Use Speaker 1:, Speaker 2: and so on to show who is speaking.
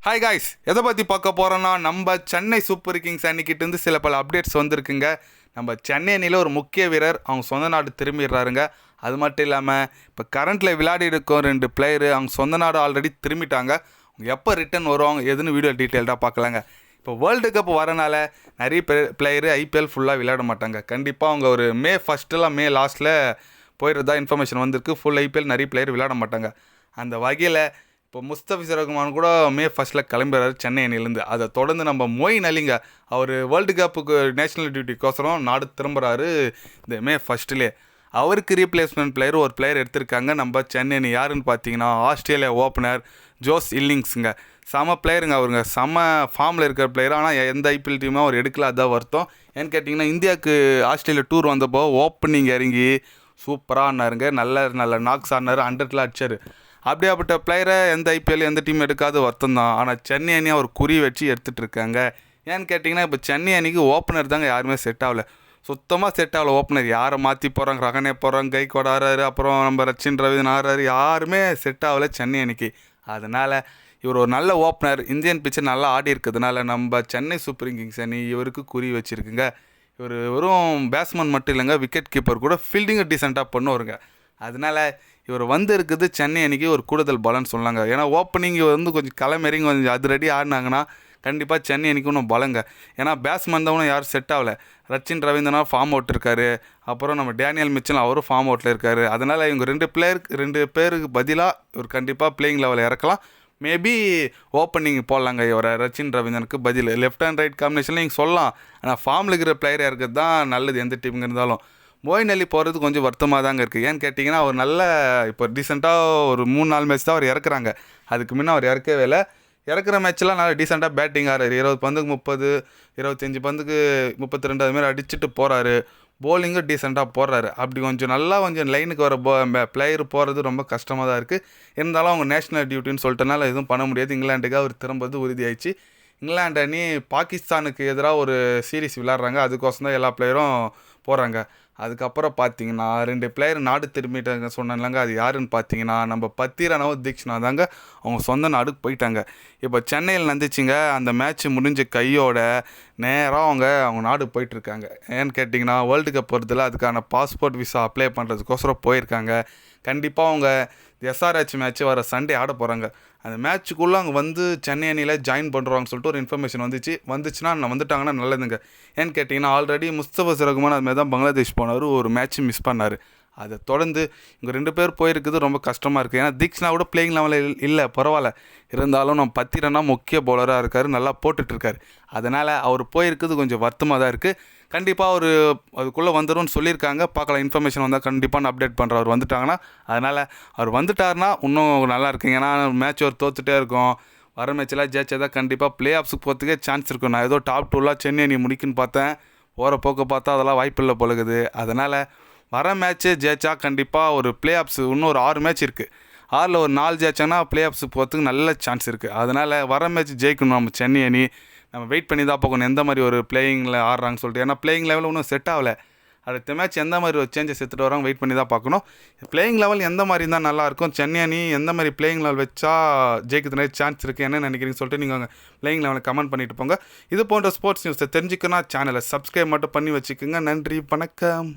Speaker 1: Hi guys, எதை பற்றி பார்க்க போகிறோன்னா நம்ம சென்னை சூப்பர் கிங்ஸ் அன்னிக்கிட்டேருந்து சில பல அப்டேட்ஸ் வந்திருக்குங்க. நம்ம சென்னை அணியில் ஒரு முக்கிய வீரர் அவங்க சொந்த நாடு திரும்பிடுறாருங்க. அது மட்டும் இல்லாமல் இப்போ கரண்ட்டில் விளையாடி இருக்கும் 2 பிளேயரு அவங்க சொந்த நாடு ஆல்ரெடி திரும்பிட்டாங்க. அவங்க எப்போ ரிட்டன் வருவாங்க எதுன்னு வீடியோ டீட்டெயில்டாக பார்க்கலாங்க. இப்போ வேர்ல்டு கப் வரனால நிறைய பிளேயரு ஐபிஎல் ஃபுல்லாக விளையாட மாட்டாங்க. கண்டிப்பாக அவங்க ஒரு மே லாஸ்ட்டில் போயிடுறதா இன்ஃபர்மேஷன் வந்திருக்கு. ஃபுல் ஐபிஎல் நிறைய பிளேயர் விளையாட மாட்டாங்க. அந்த வகையில் இப்போ முஸ்தபிசர் ரஹ்மான் கூட மே 1 கிளம்புறாரு சென்னை அணிலேருந்து. அதை தொடர்ந்து நம்ம மொயின் அலிங்க அவர் வேர்ல்டு கப்புக்கு நேஷனல் டியூட்டிக்கோசரம் நாடு திரும்புகிறாரு இந்த மே 1. அவருக்கு ரீப்ளேஸ்மெண்ட் பிளேயர் ஒரு பிளேயர் எடுத்திருக்காங்க நம்ம சென்னை அணி. யாருன்னு பார்த்தீங்கன்னா ஆஸ்திரேலியா ஓப்பனர் ஜோஸ் இல்லிங்ஸுங்க. செம பிளேயருங்க அவருங்க, செம ஃபார்மில் இருக்கிற பிளேயர். ஆனால் எந்த ஐபிஎல் டீமும் அவர் எடுக்கல, அதான் வருத்தம். ஏன்னு கேட்டிங்கன்னா இந்தியாவுக்கு ஆஸ்திரேலியா டூர் வந்தப்போ ஓப்பனிங் இறங்கி சூப்பராக ஆனாருங்க. நல்ல நாக்ஸ் ஆனார், 100 அடிச்சார். அப்படியாப்பட்ட பிளேயரை எந்த ஐபிஎல் எந்த டீம் எடுக்காத வருத்தம் தான். ஆனால் சென்னை அணி அவர் குறி வச்சு எடுத்துகிட்டு இருக்காங்க. ஏன்னு கேட்டிங்கன்னா இப்போ சென்னை அணிக்கு ஓப்பனர் தாங்க யாருமே செட் ஆகலை, சுத்தமாக செட் ஆகலை. ஓப்பனர் யாரை மாற்றி போகிறாங்க, ரகனே போகிறாங்க, கைகோட ஆறாரு, அப்புறம் நம்ம ரச்சின் ரவீந்திரன் ஆறாரு, யாருமே செட் ஆகலை சென்னை அணிக்கு. அதனால் இவர் ஒரு நல்ல ஓப்பனர், இந்தியன் பிச்சர் நல்லா ஆடி இருக்கிறதுனால நம்ம சென்னை சூப்பர் கிங்ஸ் அணி இவருக்கு குறி வச்சுருக்குங்க. இவர் வெறும் பேட்ஸ்மேன் மட்டும் இல்லைங்க, விக்கெட் கீப்பர் கூட ஃபீல்டிங்கை டீசெண்டாக பண்ணுவாருங்க. அதனால் இவர் இருக்குது சென்னை அணிக்கு ஒரு கூடுதல் பலன்னு சொன்னாங்க. ஏன்னா ஓப்பனிங் கொஞ்சம் களமெறிங்க கொஞ்சம் அது ரெடி ஆடினாங்கன்னா கண்டிப்பாக சென்னை அணிக்கு இன்னும் பலங்க. ஏன்னா பேட்ஸ்மேன் தான் யாரும் செட் ஆகலை. ரச்சின் ரவீந்திரன் ஃபார்ம் அவுட் இருக்கார், அப்புறம் நம்ம டேனியல் மிச்சல் அவரும் ஃபார்ம் அவுட்டில் இருக்கார். அதனால் இவங்க 2 பேருக்கு பதிலாக இவர் கண்டிப்பாக பிளேயிங் லெவலில் இறக்கலாம். மேபி ஓப்பனிங் போடலாங்க இவரை ரச்சின் ரவீந்திரனுக்கு பதில். லெஃப்ட் அண்ட் ரைட் காம்பினேஷனில் நீங்கள் சொல்லலாம். ஆனால் ஃபார்மில் இருக்கிற பிளேயர் இருக்கிறது தான் நல்லது எந்த டீமுங்க இருந்தாலும். மொயின் அலி போகிறது கொஞ்சம் வருத்தமாக தாங்க இருக்குது. ஏன்னு கேட்டிங்கன்னா அவர் நல்ல இப்போ ரீசெண்டாக ஒரு 3-4 மேட்ச் தான் அவர் இறக்குறாங்க. அதுக்கு முன்னே அவர் இறக்கவே இல்லை. இறக்குற மேட்ச்லாம் நல்லா டீசெண்டாக பேட்டிங் ஆடுறாரு. 20 பந்துக்கு 30, 25 பந்துக்கு 32 அதுமாதிரி அடிச்சுட்டு போகிறாரு. போலிங்கும் டீசெண்டாக போடுறாரு. அப்படி கொஞ்சம் லைனுக்கு வர பிளேயர் போகிறது ரொம்ப கஷ்டமாக தான் இருக்குது. இருந்தாலும் அவங்க நேஷனல் டியூட்டின்னு சொல்லிட்டனால எதுவும் பண்ண முடியாது. இங்கிலாண்டுக்கு அவர் திரும்பது உறுதியாயிடுச்சு. இங்கிலாந்து அணி பாகிஸ்தானுக்கு எதிராக ஒரு சீரீஸ் விளையாடுறாங்க. அதுக்கோசம் தான் எல்லா பிளேயரும் போகிறாங்க. அதுக்கப்புறம் பார்த்தீங்கன்னா 2 பிளேயர் நாடு திரும்பிட்டாங்க சொன்னாங்க. அது யாருன்னு பார்த்தீங்கன்னா நம்ம பத்திரனாவும் தீக்ஷனா தாங்க அவங்க சொந்த நாடுக்கு போயிட்டாங்க. இப்போ சென்னையில் நடந்துச்சுங்க. அந்த மேட்ச் முடிஞ்ச கையோட நேராக அவங்க நாடு போயிட்டுருக்காங்க. ஏன்னு கேட்டிங்கன்னா வேர்ல்டு கப் போகிறதுல அதுக்கான பாஸ்போர்ட் விசா அப்ளை பண்ணுறதுக்கோசரம் போயிருக்காங்க. கண்டிப்பாக அவங்க எஸ்ஆர்ஹெச் மேட்ச்சு வர சண்டே ஆட போகிறாங்க. அந்த மேட்ச்சுக்குள்ளே அவங்க சென்னை அணியில் ஜாயின் பண்ணுறாங்கன்னு சொல்லிட்டு ஒரு இன்ஃபர்மேஷன் வந்துச்சுன்னா வந்துட்டாங்கன்னா நல்லதுங்க. ஏன்னு கேட்டிங்கன்னா ஆல்ரெடி முஸ்தபிசர் ரஹ்மான் அதுமாதிரி தான் பங்களாதேஷ் போனார், ஒரு மேட்ச்சு மிஸ் பண்ணார். அதை தொடர்ந்து இங்கே 2 பேர் போயிருக்குது ரொம்ப கஷ்டமாக இருக்குது. ஏன்னா தீக்ஷனா கூட பிளேயிங் லெவலில் இல்லை, பரவாயில்ல. இருந்தாலும் நம்ம பத்திரனா முக்கிய பவுலராக இருக்கார், நல்லா போட்டுட்ருக்காரு. அதனால் அவர் போயிருக்குது கொஞ்சம் வருத்தமாக தான் இருக்குது. கண்டிப்பாக அவர் அதுக்குள்ளே வந்துடும்னு சொல்லியிருக்காங்க. பார்க்கலாம், இன்ஃபர்மேஷன் வந்தால் கண்டிப்பாக நான் அப்டேட் பண்ணுறேன் அவர் வந்துட்டாங்கன்னா. அதனால் அவர் வந்துட்டார்னா இன்னும் நல்லா இருக்குங்க. ஏன்னா மேட்ச் அவர் தோற்றுட்டே இருக்கும். வர மேட்செல்லாம் ஜெயிச்சா தான் கண்டிப்பாக ப்ளே ஆஃப்ஸுக்கு போகிறதுக்கே சான்ஸ் இருக்கும். நான் ஏதோ டாப் 2 சென்னை அணி முடிக்குன்னு பார்த்தேன், போகிற போக்க பார்த்தா அதெல்லாம் வாய்ப்பு இல்லை போலுக்குது. அதனால் வர மேட்ச்சு ஜெயிச்சா கண்டிப்பாக ஒரு ப்ளே ஆஃப்ஸு இன்னும் ஒரு 6 மேட்ச் இருக்குது. 6ல் ஒரு 4 ஜெயிச்சாங்கன்னா ப்ளே ஆஃப்ஸுக்கு போகிறதுக்கு நல்ல சான்ஸ் இருக்குது. அதனால் வர மேட்ச் ஜெயிக்கணும் நம்ம சென்னை அணி. நம்ம வெயிட் பண்ணி தான் பார்க்கணும் எந்த மாதிரி ஒரு பிளேயிங்கில் ஆடுறாங்கன்னு சொல்லிட்டு. ஏன்னா பிளேயிங் லெவலில் இன்னும் செட் ஆகலை. அடுத்த மேட்ச் எந்த மாதிரி ஒரு சேஞ்சஸ் எடுத்துகிட்டு வராங்க வெயிட் பண்ணி தான் பார்க்கணும். பிளேயிங் லெவல் எந்த மாதிரி இருந்தால் நல்லாயிருக்கும், சென்னை அணி எந்த மாதிரி பிளேயிங் லெவல் வச்சா ஜெயிக்கிறது நிறைய சான்ஸ் இருக்குது, என்ன நினைக்கிறீங்கன்னு சொல்லிட்டு நீங்கள் பிளேயிங் லெவலில் கமெண்ட் பண்ணிட்டு போங்க. இது போன்ற ஸ்போர்ட்ஸ் நியூஸை தெரிஞ்சுக்கணும் சேனலை சப்ஸ்கிரைப் மட்டும் பண்ணி வச்சுக்கோங்க. நன்றி, வணக்கம்.